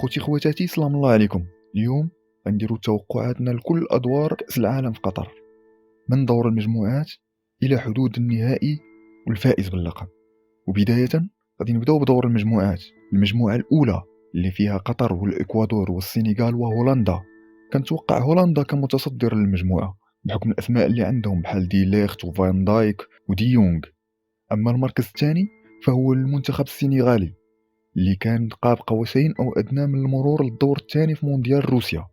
خوتي خواتاتي، سلام الله عليكم. اليوم غنديروا توقعاتنا لكل ادوار كاس العالم في قطر، من دور المجموعات الى حدود النهائي والفائز باللقب. وبدايه غادي نبداو بدور المجموعات. المجموعه الاولى اللي فيها قطر والاكوادور والسنغال وهولندا. كنتوقع هولندا كمتصدر للمجموعه بحكم الاسماء اللي عندهم بحال دي ليخت وفان دايك ودي يونغ. اما المركز الثاني فهو المنتخب السنغالي اللي كان قاب قوسين أو أدنى من المرور للدور الثاني في مونديال روسيا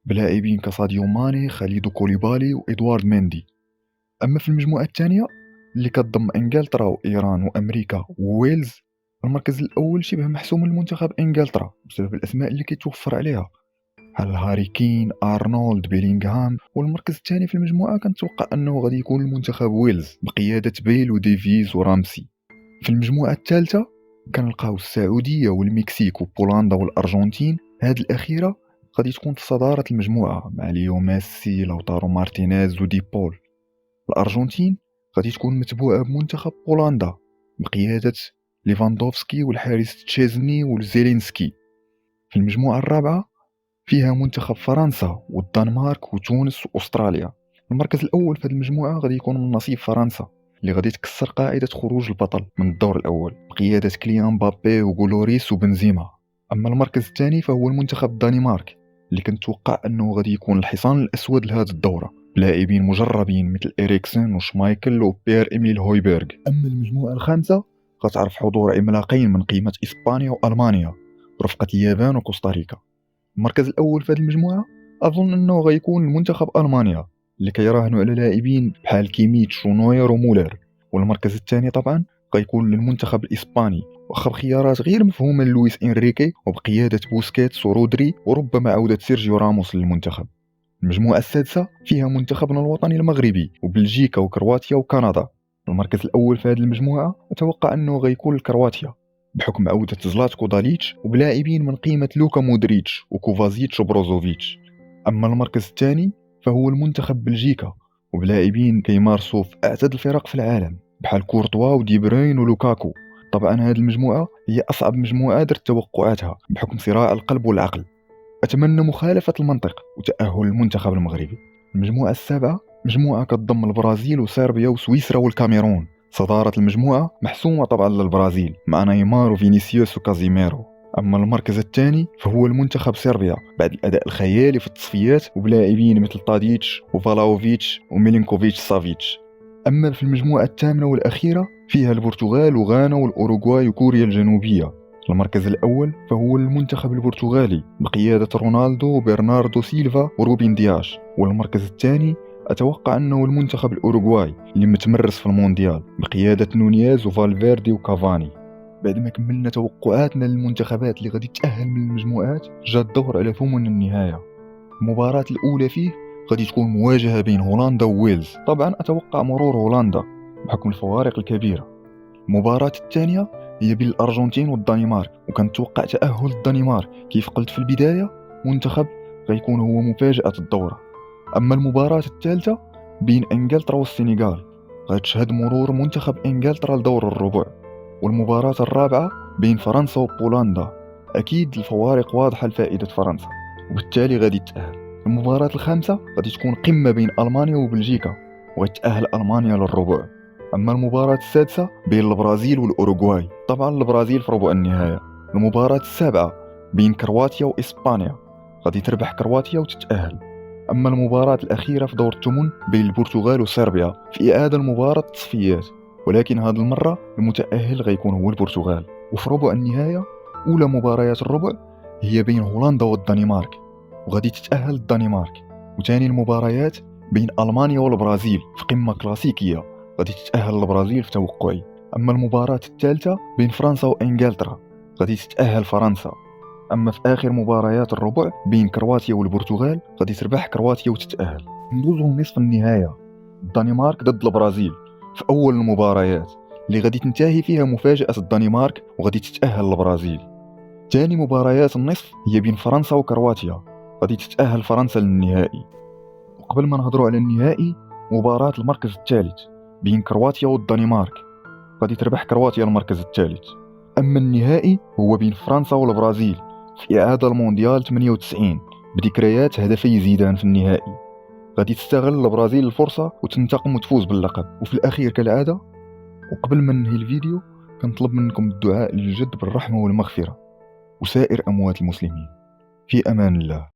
بلاعبين كساديو ماني، خاليدو كوليبالي وإدوارد ميندي. أما في المجموعة الثانية اللي كتضم إنجلترا وإيران وأمريكا وويلز، المركز الأول شبه محسوم لمنتخب إنجلترا بسبب الأسماء اللي كيتوفر عليها بحال هاري كين، أرنولد، بيلينغهام. والمركز الثاني في المجموعة كنتوقع أنه غادي يكون المنتخب ويلز بقيادة بيل وديفيز ورامسي. في المجموعة الثالثة كنلقاو السعودية والمكسيك وبولندا والأرجنتين. هاد الأخيرة غادي تكون في صدارة المجموعة مع ليو ميسي، لوتارو مارتينيز ودي بول. الأرجنتين غادي تكون متبوعة بمنتخب بولندا بقيادة ليفاندوفسكي والحارس تشيزني وزيلينسكي. في المجموعة الرابعة فيها منتخب فرنسا والدنمارك وتونس وأستراليا. المركز الأول في هذه المجموعة غادي يكون من نصيب فرنسا اللي غادي تكسر قاعدة خروج البطل من الدور الأول بقيادة كليان مبابي وغولوريس وبنزيما. أما المركز الثاني فهو المنتخب الدنمارك اللي كنتوقع أنه غادي يكون الحصان الأسود لهذه الدورة بلاعبين مجربين مثل إريكسن وشمايكل وبيير إميل هويبرغ. أما المجموعة الخامسة غتعرف حضور عملاقين من قيمة إسبانيا وألمانيا برفقة اليابان وكوستاريكا. المركز الأول في هذه المجموعة أظن أنه غيكون المنتخب ألمانيا اللي كيراهنوا على لاعبين بحال كيميتش ونوير ومولر. والمركز الثاني طبعا غيكون للمنتخب الإسباني واخا بخيارات غير مفهومة لويس إنريكي وبقيادة بوسكيتس ورودري وربما عودة سيرجيو راموس للمنتخب. المجموعة السادسة فيها منتخبنا الوطني المغربي وبلجيكا وكرواتيا وكندا. المركز الأول في هذه المجموعة أتوقع أنه غيكون لكرواتيا بحكم عودة زلاتكو داليتش وبلاعبين من قيمة لوكا مودريتش وكوفازيتش وبروزوفيتش. أما المركز الثاني فهو المنتخب بلجيكا وبلاعبين كيمارسوا في أعتد الفرق في العالم بحال كورتوا ودي بروين ولوكاكو. طبعا هذه المجموعة هي أصعب مجموعة درت توقعاتها بحكم صراع القلب والعقل. أتمنى مخالفة المنطق وتأهل المنتخب المغربي. المجموعة السابعة مجموعة كتضم البرازيل وصربيا وسويسرا والكاميرون. صدارة المجموعة محسومة طبعا للبرازيل مع نيمار وفينيسيوس وكازيميرو. أما المركز الثاني فهو المنتخب صربيا بعد الأداء الخيالي في التصفيات وبلاعبين مثل تاديتش وفالاوفيتش وميلينكوفيتش سافيتش. أما في المجموعة الثامنة والأخيرة فيها البرتغال وغانا والأوروغواي وكوريا الجنوبية. المركز الأول فهو المنتخب البرتغالي بقيادة رونالدو وبرناردو سيلفا وروبين دياش. والمركز الثاني أتوقع أنه المنتخب الأوروغواي اللي متمرس في المونديال بقيادة نونيز وفالفيردي وكافاني. بعد ما كملنا توقعاتنا للمنتخبات اللي غادي تأهل من المجموعات، جاء الدور على ثمن النهاية. المباراة الأولى فيه غادي تكون مواجهة بين هولندا وويلز. طبعا أتوقع مرور هولندا بحكم الفوارق الكبيرة. المباراة الثانية هي بين الأرجنتين والدنمارك وكنتوقع تأهل الدنمارك. كيف قلت في البداية منتخب غيكون هو مفاجأة الدورة. أما المباراة الثالثة بين إنجلترا والسنغال غتشهد مرور منتخب إنجلترا لدور الربع. والمباراة الرابعة بين فرنسا وبولندا أكيد الفوارق واضحة لفائدة فرنسا وبالتالي غادي تتأهل. المباراة الخامسة غادي تكون قمة بين ألمانيا وبلجيكا وغتتأهل ألمانيا للربع. أما المباراة السادسة بين البرازيل والأوروغواي، طبعا البرازيل في ربع النهاية. المباراة السابعة بين كرواتيا وإسبانيا غادي تربح كرواتيا وتتأهل. أما المباراة الأخيرة في دور الثمن بين البرتغال وصربيا في إعادة المباراة التصفيات، ولكن هذه المرة المتأهل غيكون هو البرتغال. وفي ربع النهاية أولى مباريات الربع هي بين هولندا والدنمارك وغادي تتأهل الدنمارك. وثاني المباريات بين ألمانيا والبرازيل في قمة كلاسيكية غادي تتأهل البرازيل في توقعي. أما المباراة الثالثة بين فرنسا وإنجلترا غادي تتأهل فرنسا. أما في آخر مباريات الربع بين كرواتيا والبرتغال غادي تربح كرواتيا وتتأهل. ندوزو لنصف النهاية، الدنمارك ضد البرازيل في أول المباريات اللي غادي تنتهي فيها مفاجأة الدنمارك وغادي تتأهل البرازيل. ثاني مباريات النصف هي بين فرنسا وكرواتيا غادي تتأهل فرنسا للنهائي. وقبل ما نهضروا على النهائي، مباراة المركز الثالث بين كرواتيا والدنمارك غادي تربح كرواتيا المركز الثالث. أما النهائي هو بين فرنسا والبرازيل في إعادة المونديال 98 بذكريات هدفي زيدان في النهائي. غادي تستغل البرازيل الفرصة وتنتقم وتفوز باللقب. وفي الأخير كالعادة، وقبل ما ننهي الفيديو، كنطلب منكم الدعاء للجد بالرحمة والمغفرة وسائر أموات المسلمين. في أمان الله.